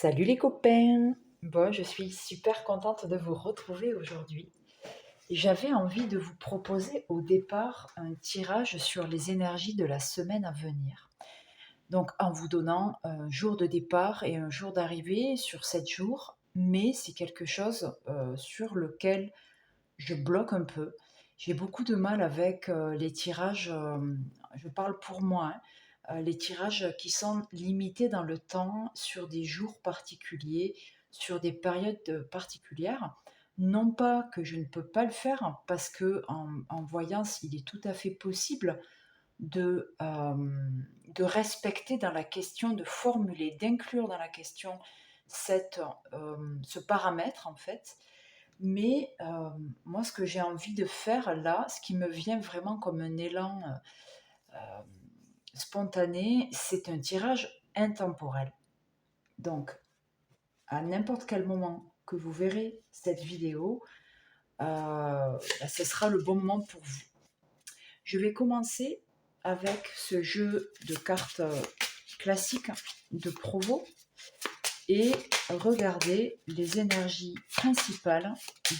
Salut les copains! Bon, je suis super contente de vous retrouver aujourd'hui. J'avais envie de vous proposer au départ un tirage sur les énergies de la semaine à venir. Donc en vous donnant un jour de départ et un jour d'arrivée sur 7 jours, mais c'est quelque chose sur lequel je bloque un peu. J'ai beaucoup de mal avec les tirages, je parle pour moi, hein, les tirages qui sont limités dans le temps, sur des jours particuliers, sur des périodes particulières. Non pas que je ne peux pas le faire, parce que en voyance, il est tout à fait possible de respecter dans la question, de formuler, d'inclure dans la question ce paramètre en fait. Mais moi, ce que j'ai envie de faire là, ce qui me vient vraiment comme un élan euh, spontané, c'est un tirage intemporel. Donc, à n'importe quel moment que vous verrez cette vidéo, ce sera le bon moment pour vous. Je vais commencer avec ce jeu de cartes classiques de Provo et regarder les énergies principales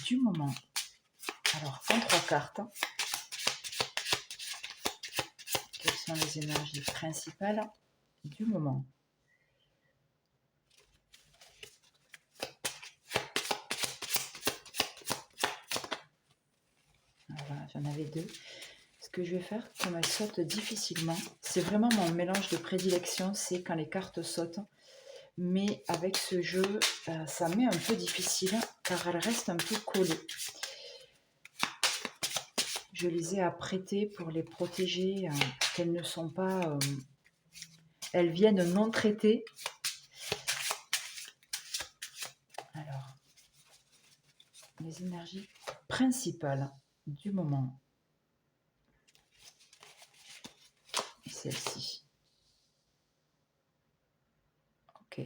du moment. Alors, en 3 cartes, quelles sont les énergies principales du moment? Voilà, j'en avais 2. Ce que je vais faire, comme elles sautent difficilement, c'est vraiment mon mélange de prédilection, c'est quand les cartes sautent. Mais avec ce jeu, ça m'est un peu difficile car elles restent un peu collées. Je les ai apprêtées pour les protéger, qu'elles ne sont pas... elles viennent non traitées. Alors, les énergies principales du moment. Celle-ci. Ok.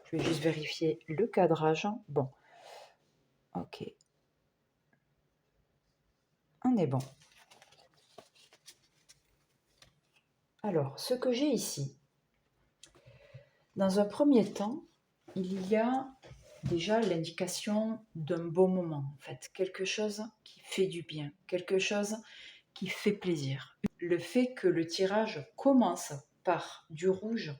Je vais juste vérifier le cadrage. Bon. Ok. On est bon. Alors, ce que j'ai ici, dans un premier temps, il y a déjà l'indication d'un beau moment, en fait, quelque chose qui fait du bien, quelque chose qui fait plaisir. Le fait que le tirage commence par du rouge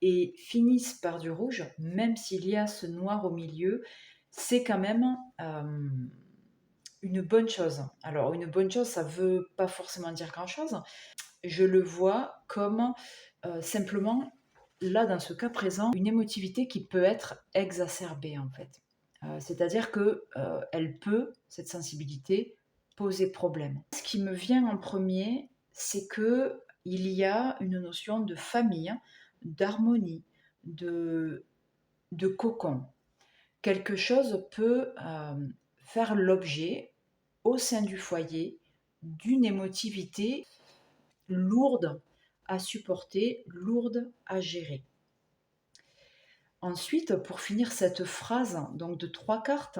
et finisse par du rouge, même s'il y a ce noir au milieu, c'est quand même une bonne chose. Alors, une bonne chose, ça ne veut pas forcément dire grand-chose. Je le vois comme simplement, là, dans ce cas présent, une émotivité qui peut être exacerbée, en fait. C'est-à-dire que elle peut, cette sensibilité, poser problème. Ce qui me vient en premier, c'est que il y a une notion de famille, d'harmonie, de cocon. Quelque chose peut faire l'objet, au sein du foyer, d'une émotivité lourde à supporter, lourde à gérer. Ensuite, pour finir cette phrase donc de 3 cartes,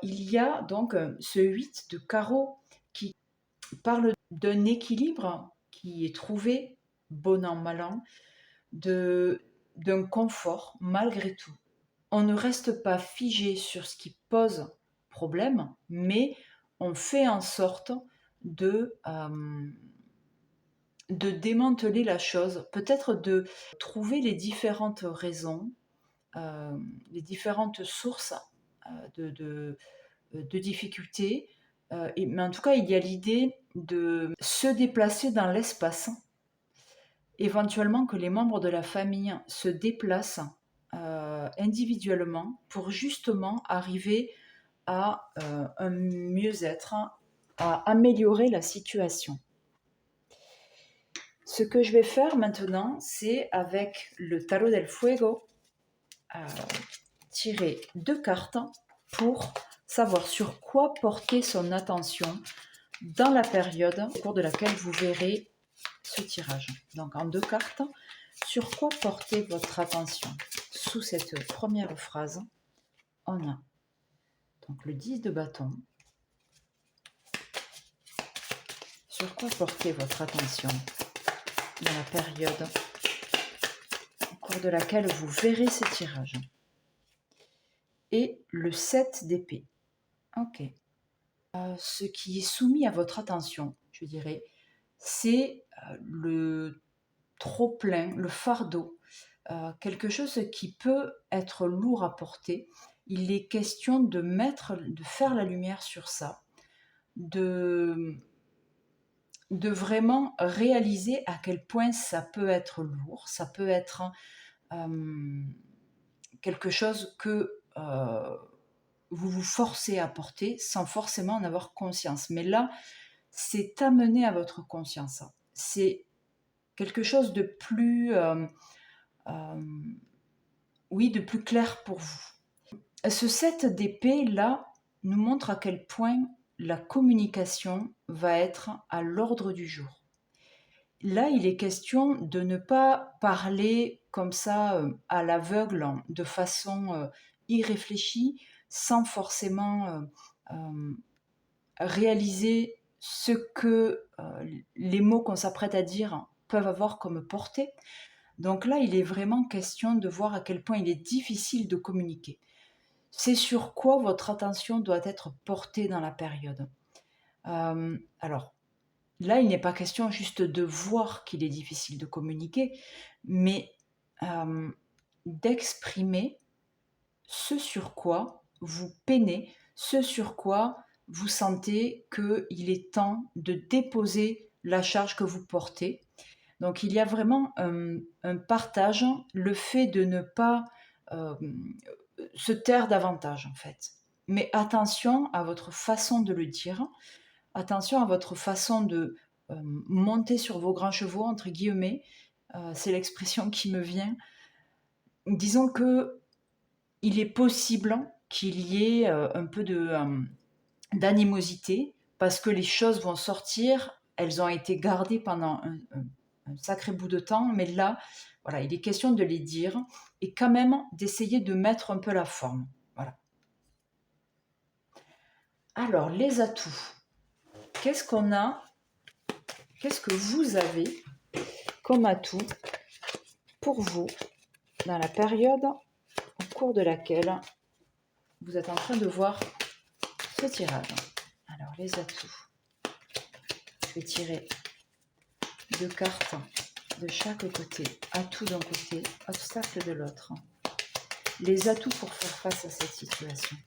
il y a donc ce 8 de carreau qui parle d'un équilibre qui est trouvé, bon an, mal an, d'un confort malgré tout. On ne reste pas figé sur ce qui pose problème, mais on fait en sorte de démanteler la chose, peut-être de trouver les différentes raisons, les différentes sources de difficultés. Mais en tout cas, il y a l'idée de se déplacer dans l'espace, éventuellement que les membres de la famille se déplacent individuellement pour justement arriver à un mieux-être, à améliorer la situation. Ce que je vais faire maintenant, c'est avec le Tarot del Fuego, tirer 2 cartes pour savoir sur quoi porter son attention dans la période au cours de laquelle vous verrez ce tirage. Donc en 2 cartes, sur quoi porter votre attention? Sous cette première phrase, on a donc le 10 de bâton. Sur quoi porter votre attention dans la période cours de laquelle vous verrez ces tirages. Et le 7 d'épée. Ok. Ce qui est soumis à votre attention, je dirais, c'est le trop-plein, le fardeau, quelque chose qui peut être lourd à porter. Il est question de faire la lumière sur ça, de vraiment réaliser à quel point ça peut être lourd, ça peut être quelque chose que vous vous forcez à porter sans forcément en avoir conscience. Mais là, c'est amené à votre conscience. C'est quelque chose de plus, oui, de plus clair pour vous. Ce 7 d'épée, là, nous montre à quel point la communication va être à l'ordre du jour. Là, il est question de ne pas parler comme ça à l'aveugle, de façon irréfléchie, sans forcément réaliser ce que les mots qu'on s'apprête à dire peuvent avoir comme portée. Donc là, il est vraiment question de voir à quel point il est difficile de communiquer. C'est sur quoi votre attention doit être portée dans la période. Alors, là, il n'est pas question juste de voir qu'il est difficile de communiquer, mais d'exprimer ce sur quoi vous peinez, ce sur quoi vous sentez qu'il est temps de déposer la charge que vous portez. Donc il y a vraiment un partage, le fait de ne pas se taire davantage en fait. Mais attention à votre façon de le dire, attention à votre façon de monter sur vos grands chevaux, entre guillemets, c'est l'expression qui me vient. Disons que il est possible qu'il y ait un peu d'animosité, parce que les choses vont sortir, elles ont été gardées pendant un sacré bout de temps, mais là, voilà, il est question de les dire, et quand même d'essayer de mettre un peu la forme. Voilà. Alors, les atouts. Qu'est-ce qu'on a? Qu'est-ce que vous avez comme atout pour vous dans la période au cours de laquelle vous êtes en train de voir ce tirage? Alors, les atouts. Je vais tirer 2 cartes de chaque côté. Atout d'un côté, obstacle de l'autre. Les atouts pour faire face à cette situation.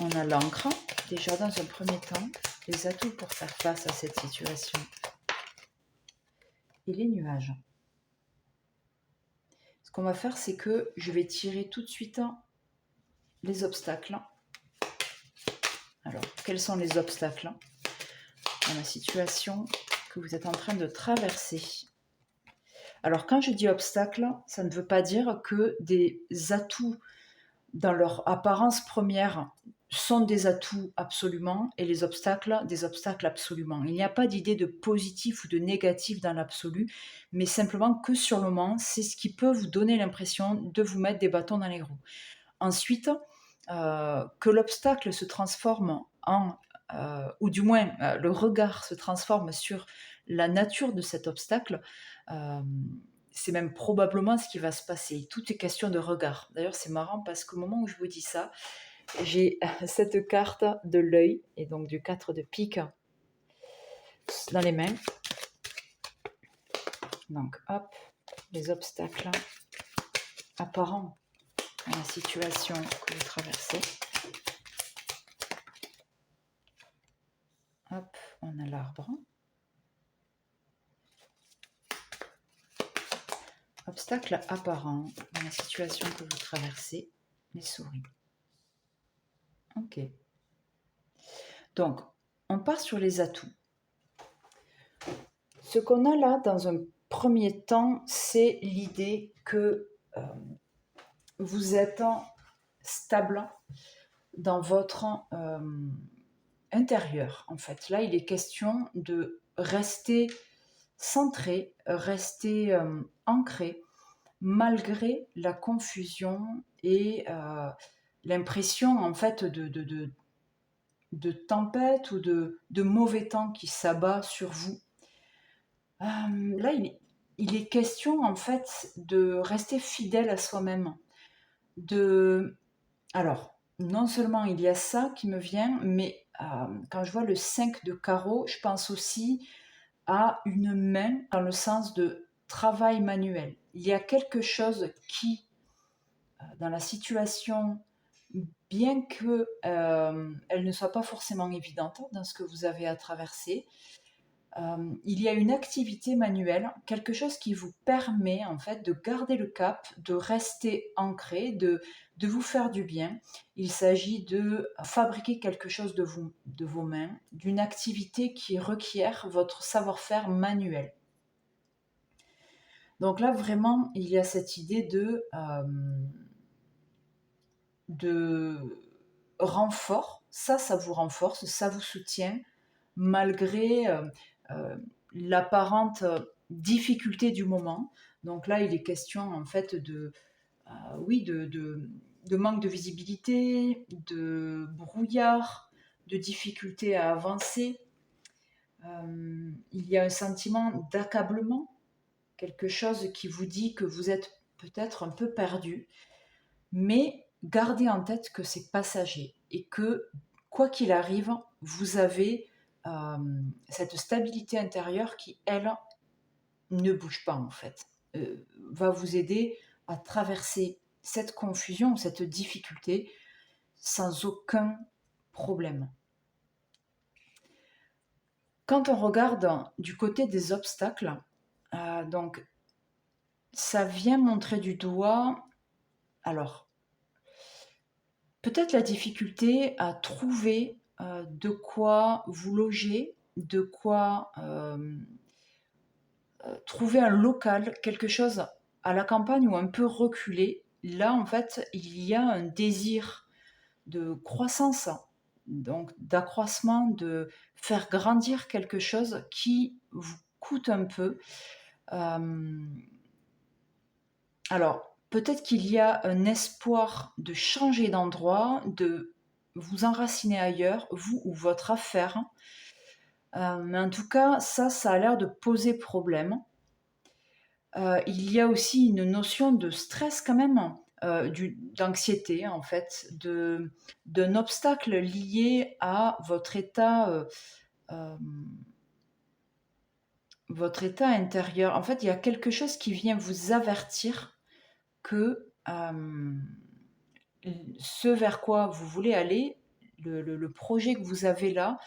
On a l'encre, déjà dans un premier temps, les atouts pour faire face à cette situation. Et les nuages. Ce qu'on va faire, c'est que je vais tirer tout de suite les obstacles. Alors, quels sont les obstacles dans la situation que vous êtes en train de traverser? Alors, quand je dis obstacle, ça ne veut pas dire que des atouts dans leur apparence première sont des atouts absolument et les obstacles, des obstacles absolument. Il n'y a pas d'idée de positif ou de négatif dans l'absolu, mais simplement que sur le moment, c'est ce qui peut vous donner l'impression de vous mettre des bâtons dans les roues. Ensuite, que l'obstacle se transforme en, ou du moins le regard se transforme sur la nature de cet obstacle, c'est même probablement ce qui va se passer. Tout est question de regard. D'ailleurs, c'est marrant parce qu'au moment où je vous dis ça, j'ai cette carte de l'œil et donc du 4 de pique dans les mains. Donc, hop, les obstacles apparents dans la situation que vous traversez. Hop, on a l'arbre. Obstacle apparent dans la situation que vous traversez, les souris. Ok. Donc, on part sur les atouts. Ce qu'on a là, dans un premier temps, c'est l'idée que vous êtes stable dans votre intérieur, en fait. Là, il est question de rester centré, rester ancré, malgré la confusion et l'impression, en fait, de tempête ou de mauvais temps qui s'abat sur vous. Là, il est question en fait de rester fidèle à soi-même. Alors, non seulement il y a ça qui me vient, mais quand je vois le 5 de carreau, je pense aussi à une main dans le sens de travail manuel. Il y a quelque chose qui, dans la situation, bien que elle ne soit pas forcément évidente dans ce que vous avez à traverser, il y a une activité manuelle, quelque chose qui vous permet en fait de garder le cap, de rester ancré, de vous faire du bien. Il s'agit de fabriquer quelque chose de vos mains, d'une activité qui requiert votre savoir-faire manuel. Donc là, vraiment, il y a cette idée de renfort. Ça vous renforce, ça vous soutient, malgré l'apparente difficulté du moment. Donc là, il est question en fait oui, de manque de visibilité, de brouillard, de difficulté à avancer. Il y a un sentiment d'accablement, quelque chose qui vous dit que vous êtes peut-être un peu perdu, mais gardez en tête que c'est passager et que quoi qu'il arrive, vous avez cette stabilité intérieure qui, elle, ne bouge pas en fait, va vous aider à traverser cette confusion, cette difficulté sans aucun problème. Quand on regarde du côté des obstacles, donc ça vient montrer du doigt, alors peut-être la difficulté à trouver de quoi vous loger, de quoi trouver un local, quelque chose à la campagne ou un peu reculé. Là, en fait, il y a un désir de croissance, donc d'accroissement, de faire grandir quelque chose qui vous coûte un peu. Alors, peut-être qu'il y a un espoir de changer d'endroit, de vous enraciner ailleurs, vous ou votre affaire. Mais en tout cas, ça a l'air de poser problème. Il y a aussi une notion de stress quand même, d'anxiété en fait, d'un obstacle lié à votre état intérieur. En fait, il y a quelque chose qui vient vous avertir que ce vers quoi vous voulez aller, le projet que vous avez là,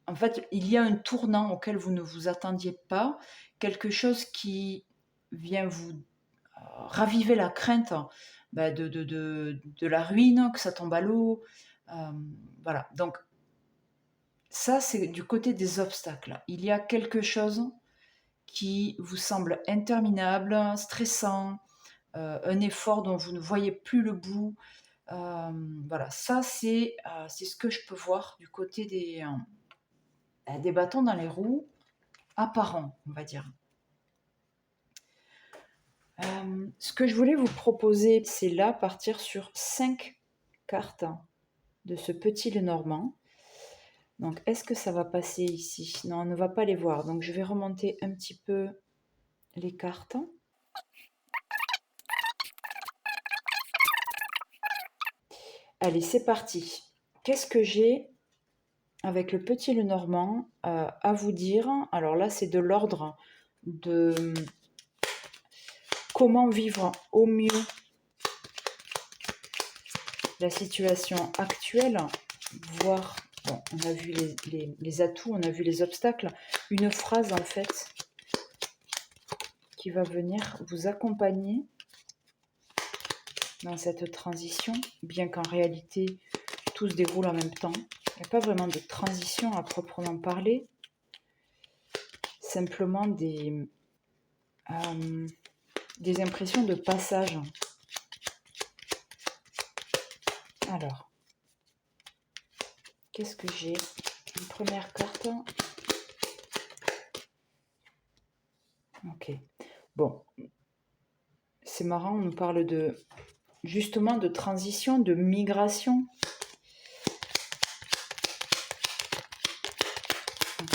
en fait, il y a un tournant auquel vous ne vous attendiez pas, quelque chose qui vient vous raviver la crainte de la ruine, que ça tombe à l'eau. Voilà, donc ça, c'est du côté des obstacles. Il y a quelque chose qui vous semble interminable, stressant, un effort dont vous ne voyez plus le bout. Voilà, ça, c'est ce que je peux voir du côté des bâtons dans les roues apparents, on va dire. Ce que je voulais vous proposer, c'est là partir sur 5 cartes de ce petit Lenormand. Donc, est-ce que ça va passer ici? Non, on ne va pas les voir. Donc, je vais remonter un petit peu les cartes. Allez, c'est parti. Qu'est-ce que j'ai avec le petit Lenormand à vous dire? Alors là, c'est de l'ordre de comment vivre au mieux la situation actuelle, voir, bon, on a vu les atouts, on a vu les obstacles, une phrase en fait qui va venir vous accompagner dans cette transition, bien qu'en réalité tout se déroule en même temps. Il n'y a pas vraiment de transition à proprement parler, simplement des impressions de passage. Alors, qu'est-ce que j'ai? Une première carte. Ok. Bon. C'est marrant, on nous parle justement de transition, de migration.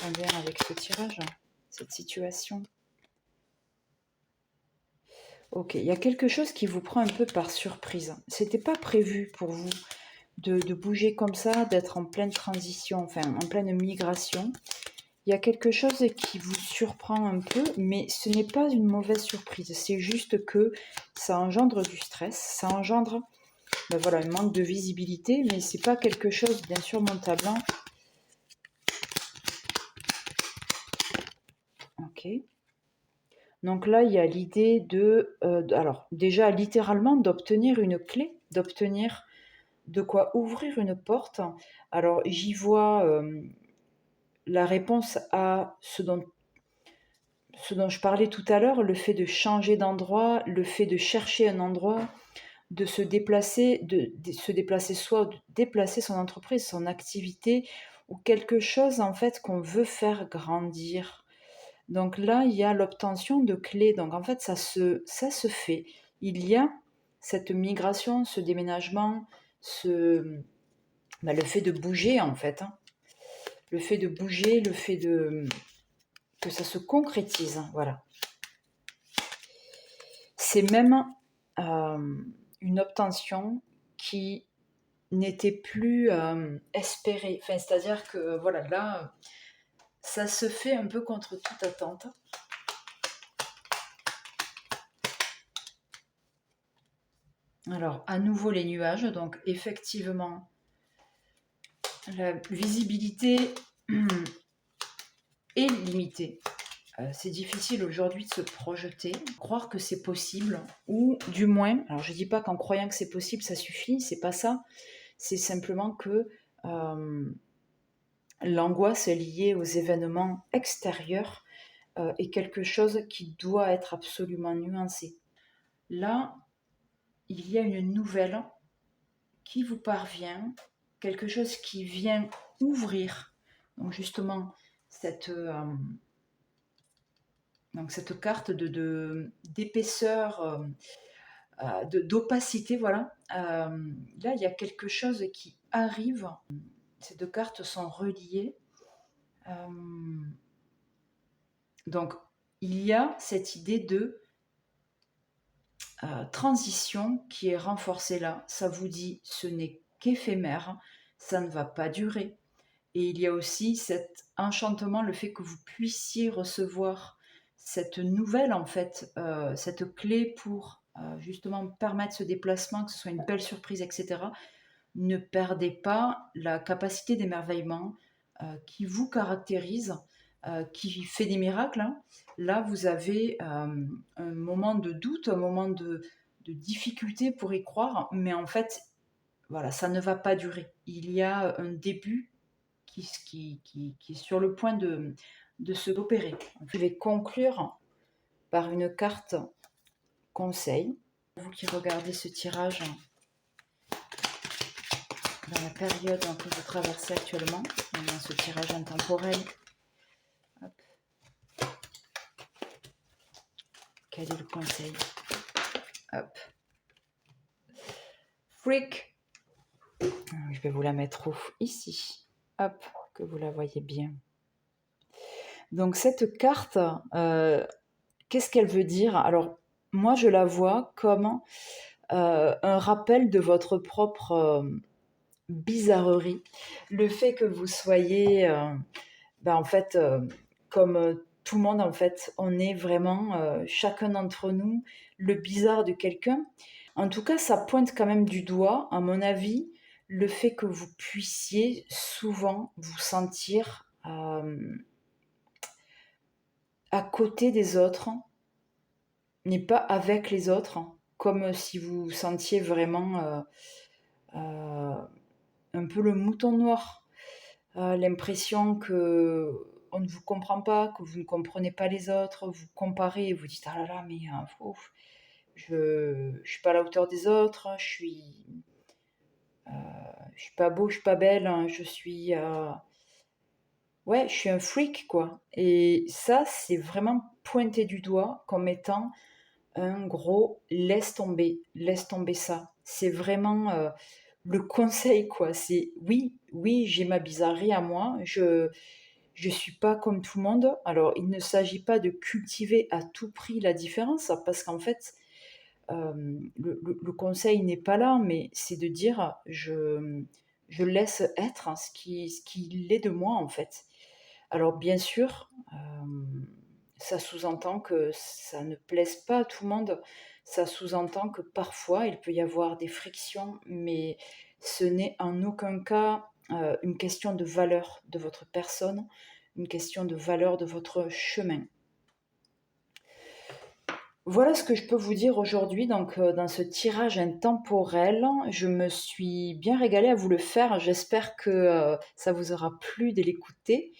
en lien avec ce tirage, cette situation. Ok, il y a quelque chose qui vous prend un peu par surprise. C'était pas prévu pour vous de bouger comme ça, d'être en pleine transition, enfin en pleine migration. Il y a quelque chose qui vous surprend un peu, mais ce n'est pas une mauvaise surprise. C'est juste que ça engendre du stress, ça engendre voilà, un manque de visibilité, mais c'est pas quelque chose d'insurmontable. Ok. Donc là, il y a l'idée alors déjà littéralement d'obtenir une clé, d'obtenir de quoi ouvrir une porte. Alors j'y vois la réponse à ce dont je parlais tout à l'heure, le fait de changer d'endroit, le fait de chercher un endroit, de se déplacer, de se déplacer soit de déplacer son entreprise, son activité, ou quelque chose en fait qu'on veut faire grandir. Donc là, il y a l'obtention de clés. Donc en fait, ça se fait. Il y a cette migration, ce déménagement, le fait de bouger en fait. Le fait de bouger, le fait que ça se concrétise. Voilà. C'est même une obtention qui n'était plus espérée. Enfin, c'est-à-dire que voilà, là, ça se fait un peu contre toute attente. Alors, à nouveau les nuages, donc effectivement, la visibilité est limitée. C'est difficile aujourd'hui de se projeter, croire que c'est possible, ou du moins, alors je dis pas qu'en croyant que c'est possible, ça suffit, c'est pas ça, c'est simplement que l'angoisse liée aux événements extérieurs est quelque chose qui doit être absolument nuancé. Là, il y a une nouvelle qui vous parvient, quelque chose qui vient ouvrir, donc justement, cette carte d'épaisseur, d'opacité, voilà. Là, il y a quelque chose qui arrive. Ces deux cartes sont reliées. Donc, il y a cette idée de transition qui est renforcée là. Ça vous dit, ce n'est qu'éphémère, ça ne va pas durer. Et il y a aussi cet enchantement, le fait que vous puissiez recevoir cette nouvelle, en fait, cette clé pour justement permettre ce déplacement, que ce soit une belle surprise, etc. Ne perdez pas la capacité d'émerveillement qui vous caractérise, qui fait des miracles. Hein. Là, vous avez un moment de doute, un moment de difficulté pour y croire, mais en fait, voilà, ça ne va pas durer. Il y a un début qui est sur le point de se opérer. Je vais conclure par une carte conseil. Vous qui regardez ce tirage dans la période que vous traversez actuellement, dans ce tirage intemporel. Hop. Quel est le conseil? Hop. Freak. Je vais vous la mettre où? Ici. Hop, que vous la voyez bien. Donc cette carte, qu'est-ce qu'elle veut dire? Alors, moi, je la vois comme un rappel de votre propre bizarrerie. Le fait que vous soyez, en fait, comme tout le monde, en fait, on est vraiment, chacun d'entre nous, le bizarre de quelqu'un. En tout cas, ça pointe quand même du doigt, à mon avis, le fait que vous puissiez souvent vous sentir à côté des autres, mais pas avec les autres, comme si vous vous sentiez vraiment un peu le mouton noir, l'impression que on ne vous comprend pas, que vous ne comprenez pas les autres, vous comparez et vous dites ah là là mais je suis pas à la hauteur des autres, je suis pas beau, je suis pas belle, hein, je suis ouais, je suis un freak quoi. Et ça c'est vraiment pointé du doigt comme étant un gros laisse tomber ça. C'est vraiment le conseil quoi. C'est oui, j'ai ma bizarrerie à moi, Je suis pas comme tout le monde. Alors, il ne s'agit pas de cultiver à tout prix la différence parce qu'en fait, le conseil n'est pas là, mais c'est de dire: «Je laisse être ce qu'il est de moi, en fait». Alors bien sûr, ça sous-entend que ça ne plaise pas à tout le monde. Ça sous-entend que parfois il peut y avoir des frictions, mais ce n'est en aucun cas, une question de valeur de votre personne, une question de valeur de votre chemin. Voilà ce que je peux vous dire aujourd'hui donc, dans ce tirage intemporel. Je me suis bien régalée à vous le faire. J'espère que, ça vous aura plu de l'écouter.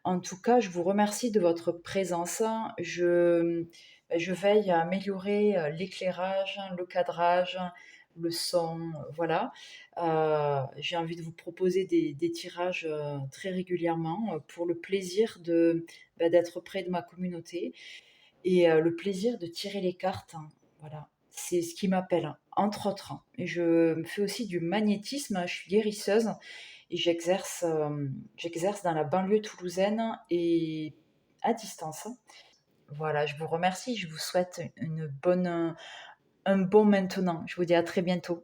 En tout cas, je vous remercie de votre présence. Je veille à améliorer, l'éclairage, le cadrage, le son, voilà. J'ai envie de vous proposer des tirages, très régulièrement, pour le plaisir d'être près de ma communauté et le plaisir de tirer les cartes, hein, voilà. C'est ce qui m'appelle, hein, entre autres, hein. Et je me fais aussi du magnétisme, je suis guérisseuse et j'exerce dans la banlieue toulousaine et à distance. Voilà, je vous remercie, je vous souhaite un bon maintenant. Je vous dis à très bientôt.